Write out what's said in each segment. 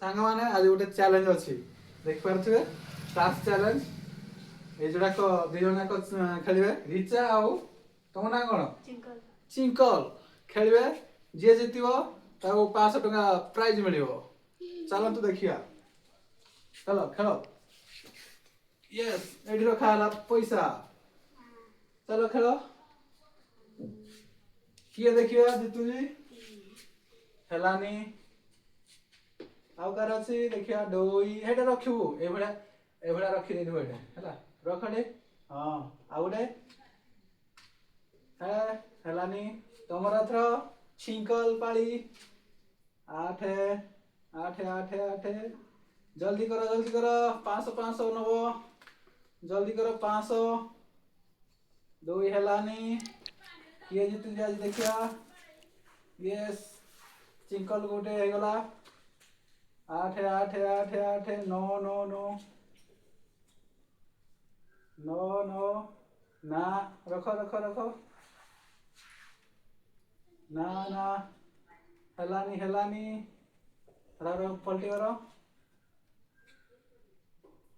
सांग माने आज गोटे चैलेंज अच्छी देख पारे टास्क चैलेंज ये जोड़ाक दी जन खेलिए रिचा आउ तुम ना कौन चिंकल खेलिए जी जीत 500 टका प्राइज मिल चलतु देखिया चलो खेल यस ये रखा पैसा चलो खेल किए देखिए जीतुजी हेलानी आउ कार अच्छी देखिया डोई हेटे रखिबू एभड़ा रखी देबू एटे हैला रख दे हां आउ गोटे है हेलानी तमर एथर छिंकल पाली 8 8 8 8 जल्दी करो 500 500 नबो जल्दी करो 500 दोई हेलानी किए जीतु आज देखिया यस चिंकल गोटे हो गला 8 8 8 8 9 9 9 9 9 ना रख रख रख ना ना हेलानी हेलानी पलटी कर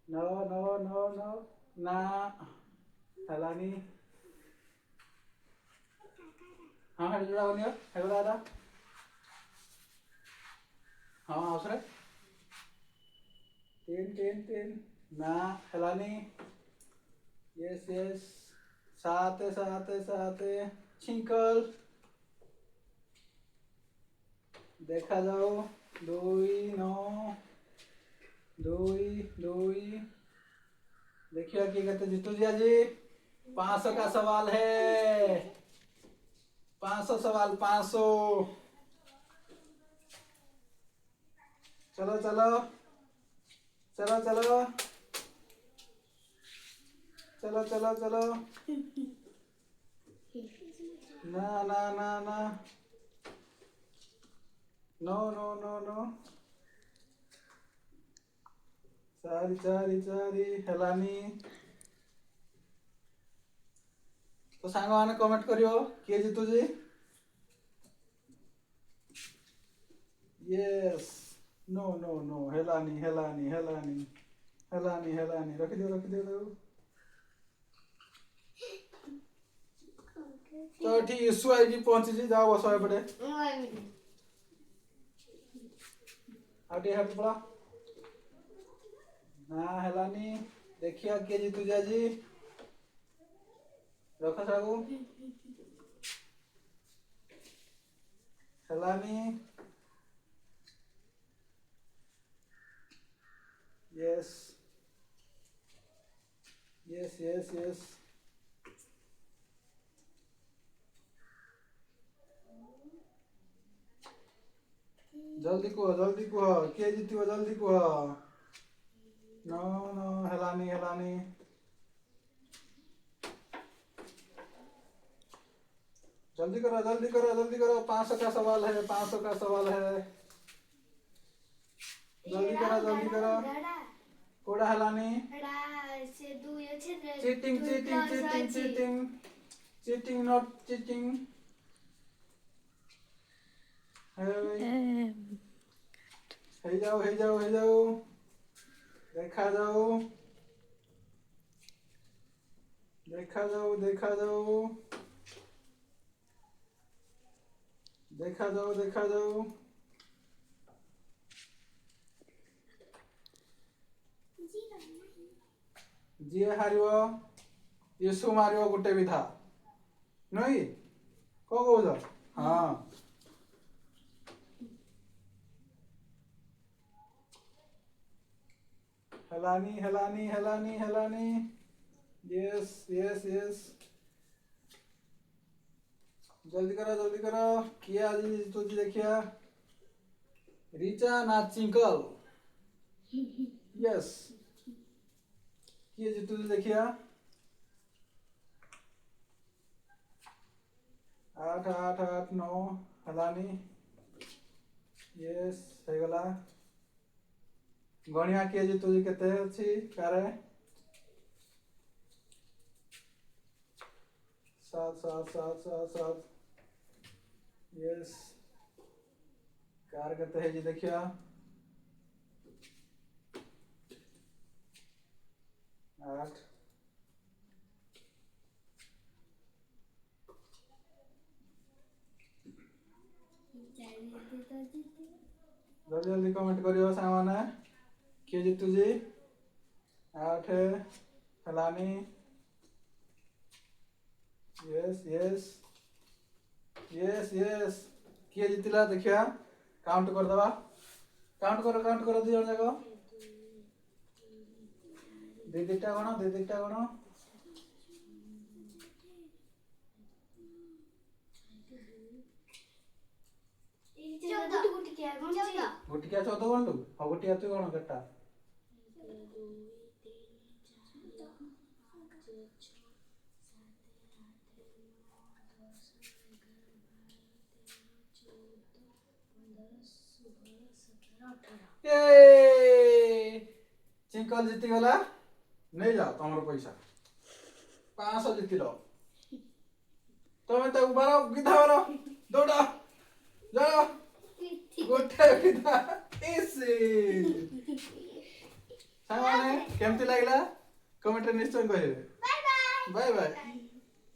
9 9 9 9 ना हेलानी हाँ हेड जोड़ा बनियो हेड दादा हाँ आउसरे 3 3 3 ना हेलानी यस यस 7 7 7 छिंकल देखा जाओ 2 9 2 2 देखिए कि कहते जीतू जी आज 500 का सवाल है 500 सवाल 500 चलो चलो चलो चलो चलो चलो चलो ना ना ना ना नो नो नो नो चारी चारी चारी हेलानी तो सांग माने कमेंट करियो किए जीतु जी यस नो नो नो हेलानी हेलानी हेलानी हेलानी हेलानी रख दियो तो ठीक इशू आई पहुंची जी जाओ बस एपटे आउटे हेल्प पड़ा ना हेलानी देखिया किए जीतु जी रख सागु हेलानी यस यस यस यस जल्दी कह किए जीतव जल्दी कह नो नो हेलानी हेलानी जल्दी करो 500 का सवाल है 500 का सवाल है जल्दी करो कोड़ा हेलानी cheating cheating cheating cheating cheating not cheating हे जाओ देखा जाओ देखा जाओ देखा जाओ देखा जाओ देखा जाओ जी हारियो यीशु मारियो गोटे भी था नहीं को कौच हाँ हेलानी हेलानी हेलानी हेलानी यस यस यस जल्दी करो किया आज तुझे देखिया रिचा ना चिंकल यस किए जी तुझे देखिया 8 8 8 9 हेलानी यस हो गला गणिया किए जी तुझे केते अछि कारे 7 7 7 7 7 यस कार केते है जी देखिया जल्दी जल्दी कमेंट करियो सामाने किए जितुजी 8 हेलानी यस यस यस यस किए जितिला देखिया काउंट कर दबा काउंट करो दी जण जाको दीदीटा गण गुटिया 14 गण तू हाँ गुटिया तू गण केटा ये चिंकल जीती गला नहीं जाओ तुम पैसा 500 जीति लो तुम्हें तो बारो गिधा बारो दौड़ा जाओ गोटे गिधा इसी सामाने केमती लागला कमेंट रे निश्चय कहिबे बाय बाय